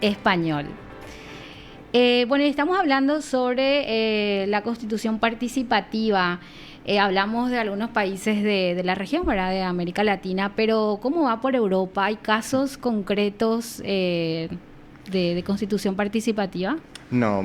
español. Bueno, estamos hablando sobre la constitución participativa. Hablamos de algunos países de la región, ¿verdad? De América Latina, pero ¿cómo va por Europa? ¿Hay casos concretos de constitución participativa? No,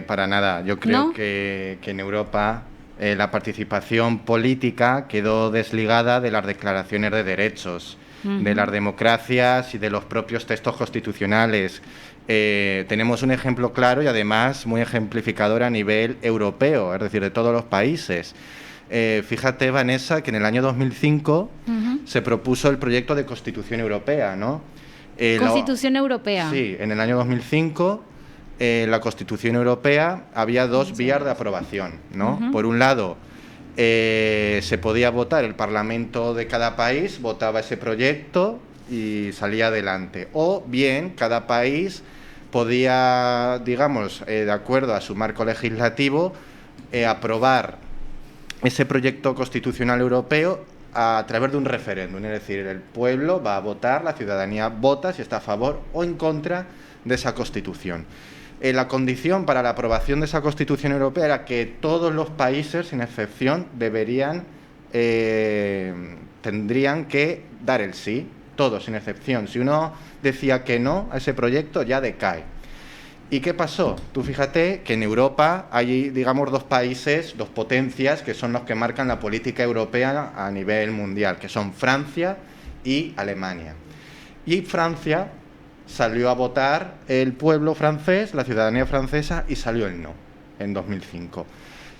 para nada. Yo creo ¿No? que en Europa la participación política quedó desligada de las declaraciones de derechos, de las democracias y de los propios textos constitucionales. Tenemos un ejemplo claro y además muy ejemplificador a nivel europeo, es decir, de todos los países. Fíjate, Vanessa, que en el año 2005 se propuso el proyecto de Constitución Europea, ¿no? Constitución Europea. Sí, en el año 2005 la Constitución Europea había dos vías de aprobación, ¿no? Por un lado, se podía votar, el Parlamento de cada país votaba ese proyecto y salía adelante. O bien, cada país podía, digamos, de acuerdo a su marco legislativo, aprobar ese proyecto constitucional europeo a través de un referéndum. Es decir, el pueblo va a votar, la ciudadanía vota si está a favor o en contra de esa Constitución. La condición para la aprobación de esa Constitución Europea era que todos los países, sin excepción, tendrían que dar el sí, todos, sin excepción. Si uno decía que no a ese proyecto, ya decae. ¿Y qué pasó? Tú fíjate que en Europa hay, digamos, dos países, dos potencias, que son los que marcan la política europea a nivel mundial, que son Francia y Alemania. Y Francia salió a votar el pueblo francés, la ciudadanía francesa, y salió el no, en 2005.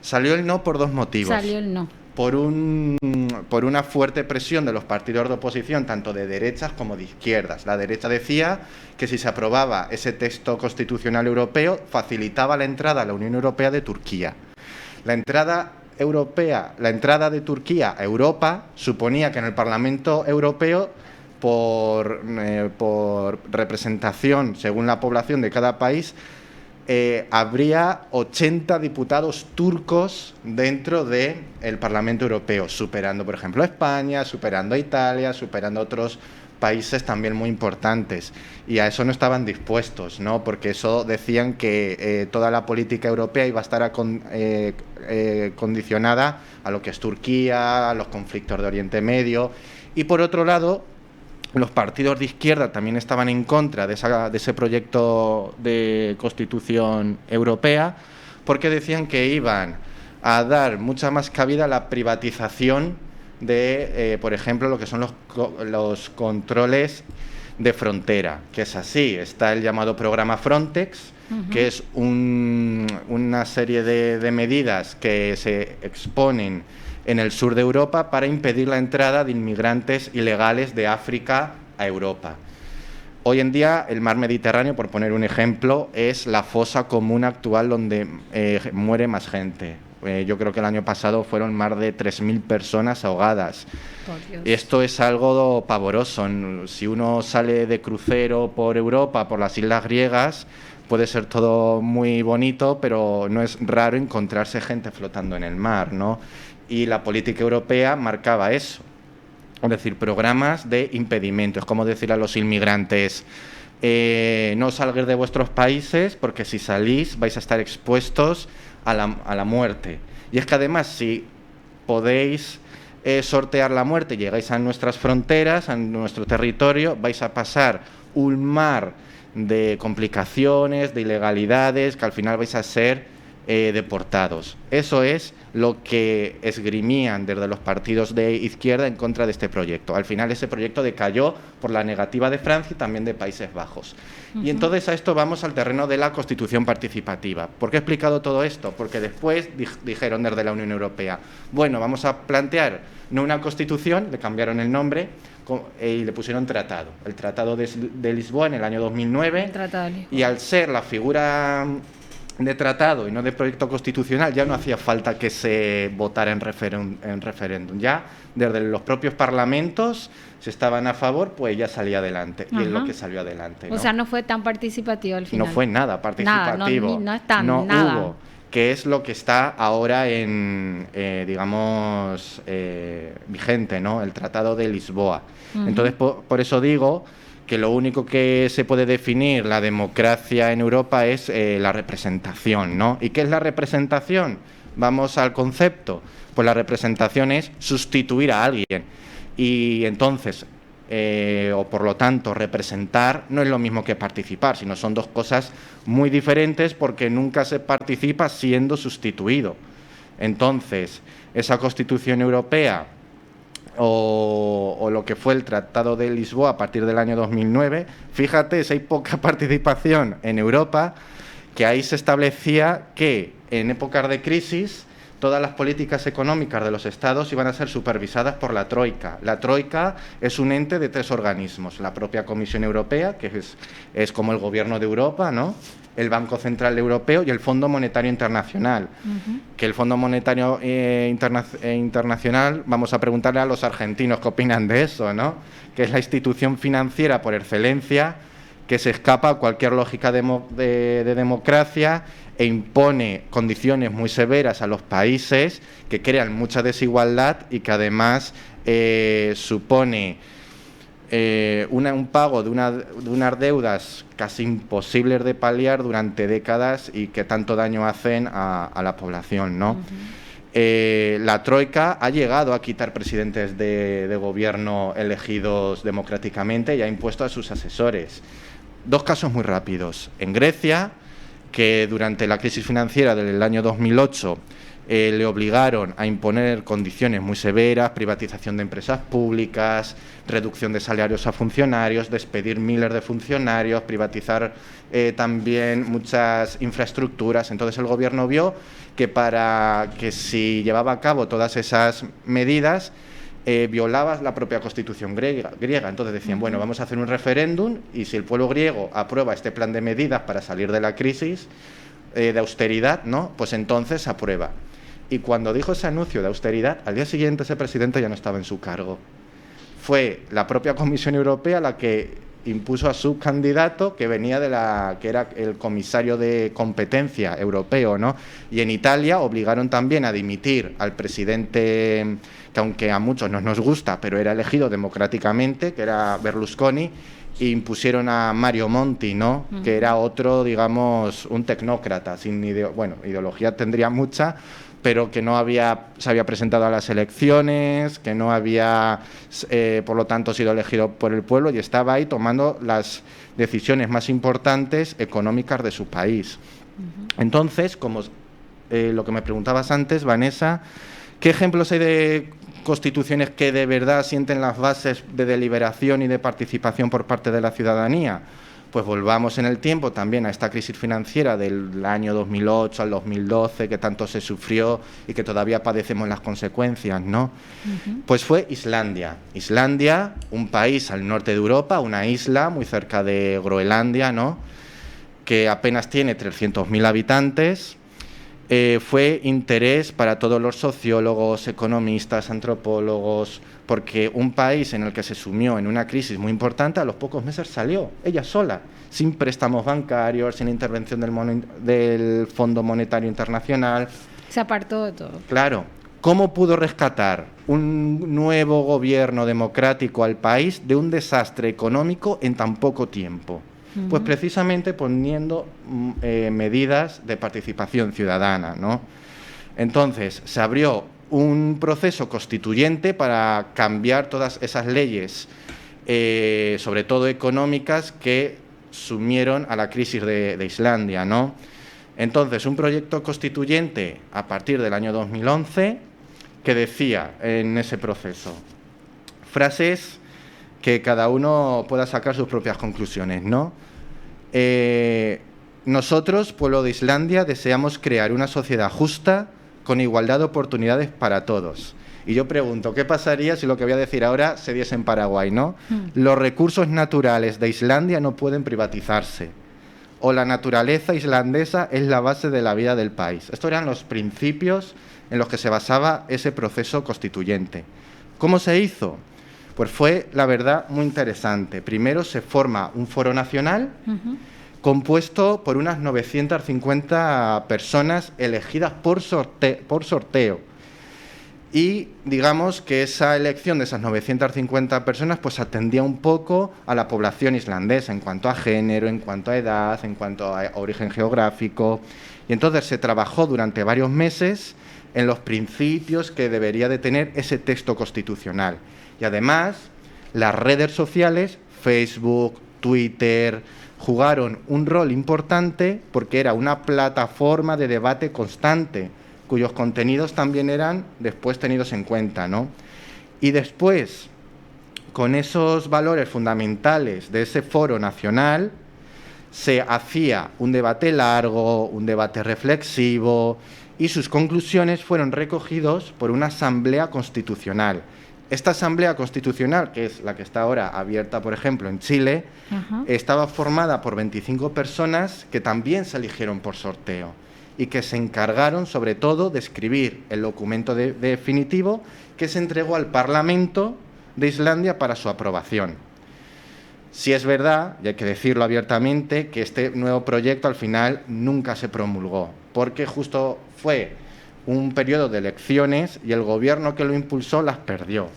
Salió el no por dos motivos. Salió el no. Por una fuerte presión de los partidos de oposición, tanto de derechas como de izquierdas. La derecha decía que si se aprobaba ese texto constitucional europeo, facilitaba la entrada a la Unión Europea de Turquía. La entrada de Turquía a Europa suponía que en el Parlamento Europeo, por representación según la población de cada país, habría 80 diputados turcos dentro del Parlamento Europeo, superando, por ejemplo, a España, superando a Italia, superando a otros países también muy importantes. Y a eso no estaban dispuestos, ¿no? Porque eso decían que toda la política europea iba a estar condicionada a lo que es Turquía, a los conflictos de Oriente Medio. Y por otro lado, los partidos de izquierda también estaban en contra de ese proyecto de Constitución Europea, porque decían que iban a dar mucha más cabida a la privatización de, por ejemplo, lo que son los controles de frontera, que es así. Está el llamado programa Frontex, que es una serie de medidas que se exponen en el sur de Europa para impedir la entrada de inmigrantes ilegales de África a Europa. Hoy en día el mar Mediterráneo, por poner un ejemplo, es la fosa común actual donde muere más gente. Yo creo que el año pasado fueron más de 3.000 personas ahogadas. Esto es algo pavoroso. Si uno sale de crucero por Europa, por las islas griegas, puede ser todo muy bonito, pero no es raro encontrarse gente flotando en el mar, ¿no? Y la política europea marcaba eso, es decir, programas de impedimento. Es como decir a los inmigrantes, no salgáis de vuestros países porque si salís vais a estar expuestos a la muerte. Y es que además, si podéis sortear la muerte y llegáis a nuestras fronteras, a nuestro territorio, vais a pasar un mar de complicaciones, de ilegalidades, que al final vais a ser deportados. Eso es lo que esgrimían desde los partidos de izquierda en contra de este proyecto. Al final ese proyecto decayó por la negativa de Francia y también de Países Bajos. Y entonces a esto vamos al terreno de la constitución participativa. ¿Por qué he explicado todo esto? Porque después dijeron desde la Unión Europea, bueno, vamos a plantear no una constitución, le cambiaron el nombre y le pusieron tratado. El Tratado de Lisboa en el año 2009. El Tratado de Lisboa. Y al ser la figura de tratado y no de proyecto constitucional, ya no hacía falta que se votara en referéndum. Ya desde los propios parlamentos, si estaban a favor, pues ya salía adelante. Y es lo que salió adelante, ¿no? O sea, no fue tan participativo al final. No fue nada participativo. Nada, no es tan, no nada. hubo. Que es lo que está ahora vigente, ¿no? El Tratado de Lisboa. Entonces, por eso digo que lo único que se puede definir la democracia en Europa es la representación, ¿no? ¿Y qué es la representación? Vamos al concepto. Pues la representación es sustituir a alguien. Y entonces, o por lo tanto, representar no es lo mismo que participar, sino son dos cosas muy diferentes porque nunca se participa siendo sustituido. Entonces, esa Constitución Europea o lo que fue el Tratado de Lisboa a partir del año 2009, fíjate, si hay poca participación en Europa, que ahí se establecía que en épocas de crisis todas las políticas económicas de los estados iban a ser supervisadas por la Troika. La Troika es un ente de 3 organismos, la propia Comisión Europea, que es como el gobierno de Europa, ¿no?, el Banco Central Europeo y el Fondo Monetario Internacional. Que el Fondo Monetario Internacional, vamos a preguntarle a los argentinos qué opinan de eso, ¿no?, que es la institución financiera por excelencia que se escapa a cualquier lógica de democracia e impone condiciones muy severas a los países, que crean mucha desigualdad y que además supone un pago de unas deudas casi imposibles de paliar durante décadas y que tanto daño hacen a la población, ¿no? La Troika ha llegado a quitar presidentes de gobierno elegidos democráticamente y ha impuesto a sus asesores. 2 casos muy rápidos. En Grecia, que durante la crisis financiera del año 2008 le obligaron a imponer condiciones muy severas, privatización de empresas públicas, reducción de salarios a funcionarios, despedir miles de funcionarios, privatizar también muchas infraestructuras. Entonces el gobierno vio que para que si llevaba a cabo todas esas medidas violaba la propia Constitución griega. Entonces decían, bueno, vamos a hacer un referéndum y si el pueblo griego aprueba este plan de medidas para salir de la crisis de austeridad, ¿no?, pues entonces aprueba. Y cuando dijo ese anuncio de austeridad, al día siguiente ese presidente ya no estaba en su cargo. Fue la propia Comisión Europea la que impuso a su candidato, que venía que era el comisario de competencia europeo, ¿no? Y en Italia obligaron también a dimitir al presidente, que aunque a muchos no nos gusta, pero era elegido democráticamente, que era Berlusconi, e impusieron a Mario Monti, ¿no?, que era otro, digamos, un tecnócrata, sin ideología tendría mucha, pero que no se había presentado a las elecciones, que no había, por lo tanto, sido elegido por el pueblo y estaba ahí tomando las decisiones más importantes económicas de su país. Entonces, como lo que me preguntabas antes, Vanessa, ¿qué ejemplos hay de constituciones que de verdad sienten las bases de deliberación y de participación por parte de la ciudadanía? Pues volvamos en el tiempo también a esta crisis financiera del año 2008 al 2012, que tanto se sufrió y que todavía padecemos las consecuencias, ¿no? Pues fue Islandia. Islandia, un país al norte de Europa, una isla muy cerca de Groenlandia, ¿no?, que apenas tiene 300.000 habitantes. Fue interés para todos los sociólogos, economistas, antropólogos, porque un país en el que se sumió en una crisis muy importante, a los pocos meses salió, ella sola, sin préstamos bancarios, sin intervención del Fondo Monetario Internacional. Se apartó de todo. Claro. ¿Cómo pudo rescatar un nuevo gobierno democrático al país de un desastre económico en tan poco tiempo? Pues precisamente poniendo medidas de participación ciudadana, ¿no? Entonces, se abrió un proceso constituyente para cambiar todas esas leyes, sobre todo económicas, que sumieron a la crisis de Islandia, ¿no? Entonces, un proyecto constituyente a partir del año 2011 que decía en ese proceso frases que cada uno pueda sacar sus propias conclusiones, ¿no? Nosotros, pueblo de Islandia, deseamos crear una sociedad justa con igualdad de oportunidades para todos. Y yo pregunto, ¿qué pasaría si lo que voy a decir ahora se diese en Paraguay, ¿no? Los recursos naturales de Islandia no pueden privatizarse. O la naturaleza islandesa es la base de la vida del país. Estos eran los principios en los que se basaba ese proceso constituyente. ¿Cómo se hizo? Pues fue, la verdad, muy interesante. Primero se forma un foro nacional compuesto por unas 950 personas elegidas por sorteo. Y digamos que esa elección de esas 950 personas pues atendía un poco a la población islandesa en cuanto a género, en cuanto a edad, en cuanto a origen geográfico. Y entonces se trabajó durante varios meses en los principios que debería de tener ese texto constitucional. Y además, las redes sociales, Facebook, Twitter, jugaron un rol importante porque era una plataforma de debate constante, cuyos contenidos también eran después tenidos en cuenta, ¿no? Y después, con esos valores fundamentales de ese foro nacional, se hacía un debate largo, un debate reflexivo, y sus conclusiones fueron recogidos por una asamblea constitucional. Esta asamblea constitucional, que es la que está ahora abierta, por ejemplo, en Chile, estaba formada por 25 personas que también se eligieron por sorteo y que se encargaron, sobre todo, de escribir el documento definitivo que se entregó al Parlamento de Islandia para su aprobación. Sí es verdad, y hay que decirlo abiertamente, que este nuevo proyecto al final nunca se promulgó, porque justo fue un periodo de elecciones y el gobierno que lo impulsó las perdió.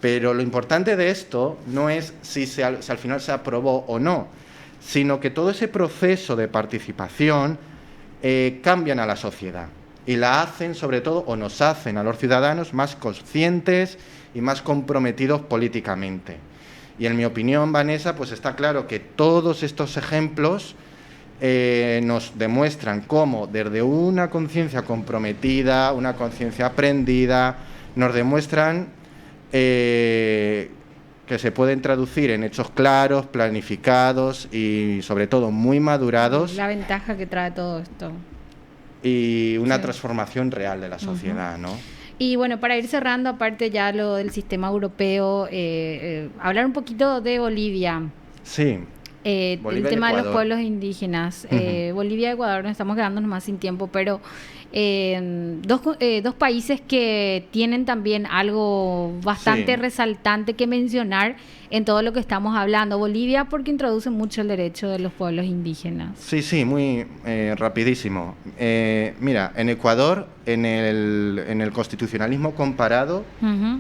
Pero lo importante de esto no es si al final se aprobó o no, sino que todo ese proceso de participación cambian a la sociedad y la hacen, sobre todo, o nos hacen a los ciudadanos más conscientes y más comprometidos políticamente. Y en mi opinión, Vanessa, pues está claro que todos estos ejemplos nos demuestran cómo desde una conciencia comprometida, una conciencia aprendida, nos demuestran que se pueden traducir en hechos claros, planificados y sobre todo muy madurados. La ventaja que trae todo esto. Y una transformación real de la sociedad, ¿no? Y bueno, para ir cerrando, aparte ya lo del sistema europeo, hablar un poquito de Bolivia. Sí. El tema de los pueblos indígenas. Bolivia y Ecuador, nos estamos quedando más sin tiempo, pero dos países que tienen también algo bastante resaltante que mencionar en todo lo que estamos hablando. Bolivia porque introduce mucho el derecho de los pueblos indígenas. Sí, muy rapidísimo. Mira, en Ecuador, en el constitucionalismo comparado,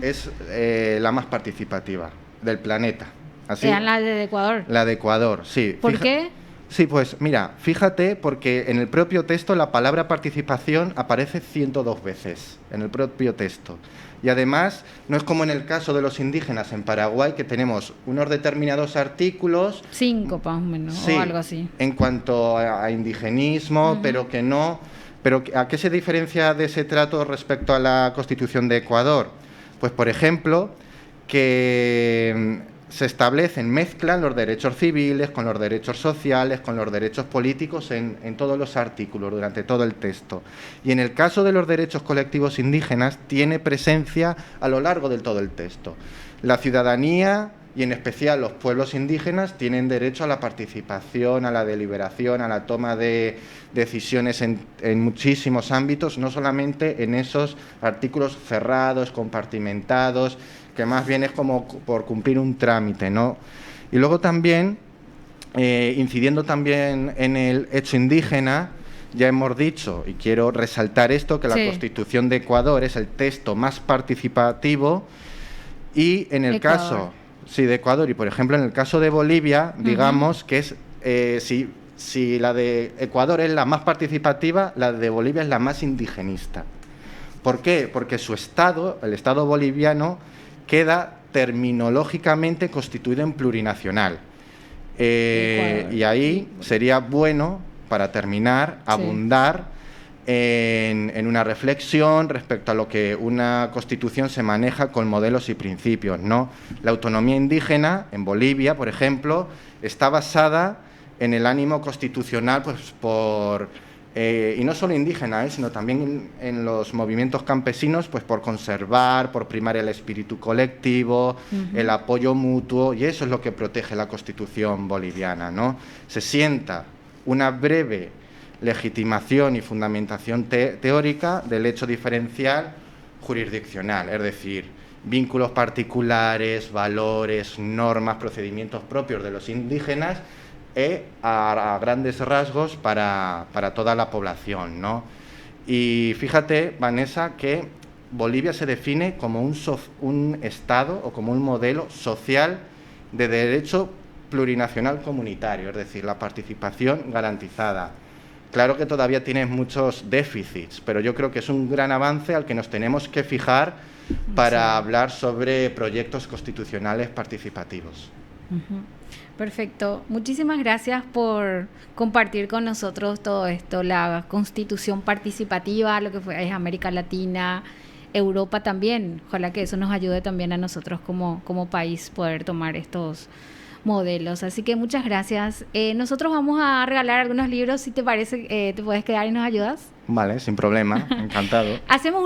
es la más participativa del planeta. ¿Así? ¿La de Ecuador? La de Ecuador, sí. ¿Por qué? Sí, pues mira, fíjate, porque en el propio texto la palabra participación aparece 102 veces, en el propio texto. Y además, no es como en el caso de los indígenas en Paraguay, que tenemos unos determinados artículos... 5, más o menos, sí, o algo así. En cuanto a indigenismo, pero que no... Pero ¿a qué se diferencia de ese trato respecto a la Constitución de Ecuador? Pues, por ejemplo, que se establecen, mezclan los derechos civiles con los derechos sociales, con los derechos políticos en todos los artículos, durante todo el texto. Y en el caso de los derechos colectivos indígenas, tiene presencia a lo largo de todo el texto. La ciudadanía, y en especial los pueblos indígenas, tienen derecho a la participación, a la deliberación, a la toma de decisiones en muchísimos ámbitos, no solamente en esos artículos cerrados, compartimentados, que más bien es como por cumplir un trámite, ¿no? Y luego también, incidiendo también en el hecho indígena, ya hemos dicho, y quiero resaltar esto, que la Constitución de Ecuador es el texto más participativo, y en el caso... Sí, de Ecuador, y por ejemplo en el caso de Bolivia, digamos que es, si la de Ecuador es la más participativa, la de Bolivia es la más indigenista. ¿Por qué? Porque su Estado, el Estado boliviano, queda terminológicamente constituido en plurinacional. Y ahí sería bueno, para terminar, abundar en una reflexión respecto a lo que una constitución se maneja con modelos y principios, ¿no? La autonomía indígena en Bolivia, por ejemplo, está basada en el ánimo constitucional, pues y no solo indígena, sino también en los movimientos campesinos, pues por conservar, por primar el espíritu colectivo, el apoyo mutuo, y eso es lo que protege la Constitución boliviana, ¿no? Se sienta una breve legitimación y fundamentación teórica del hecho diferencial jurisdiccional, es decir, vínculos particulares, valores, normas, procedimientos propios de los indígenas a grandes rasgos para toda la población, ¿no? Y fíjate, Vanessa, que Bolivia se define como un Estado o como un modelo social de derecho plurinacional comunitario, es decir, la participación garantizada. Claro que todavía tiene muchos déficits, pero yo creo que es un gran avance al que nos tenemos que fijar para hablar sobre proyectos constitucionales participativos. Perfecto. Muchísimas gracias por compartir con nosotros todo esto, la constitución participativa, lo que es América Latina, Europa también. Ojalá que eso nos ayude también a nosotros como país poder tomar estos modelos. Así que muchas gracias. Nosotros vamos a regalar algunos libros, si te parece, te puedes quedar y nos ayudas. Vale, sin problema, encantado. Hacemos